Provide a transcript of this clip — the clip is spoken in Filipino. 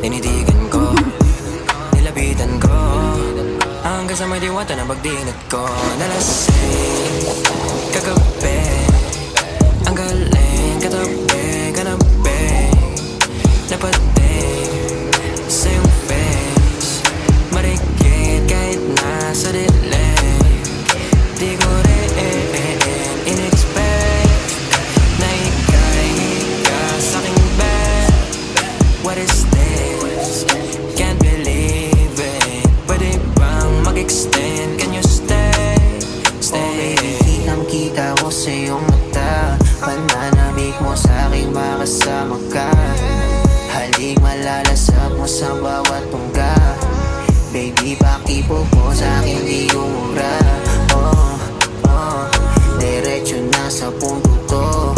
Tinitigan ko, nilapitan ko, hanggang sa may diwata na pagdinat ko. Nalasing, kagabi, ang galing, katabi, kanabi, napating sa iyong face, marikit kahit nasa dilim. Di ko rin in-expect na ika sa'king bed. What is this? Can't believe it. Pwede bang mag-extend? Can you stay? Stay. Oh baby, kitang-kita ko sa iyong mata. Pananamig mo sa'king makasama ka. Halik malalasap mo sa bawat tungga. Baby, pakipo po sa'kin di umura. Oh, diretso na sa punto to.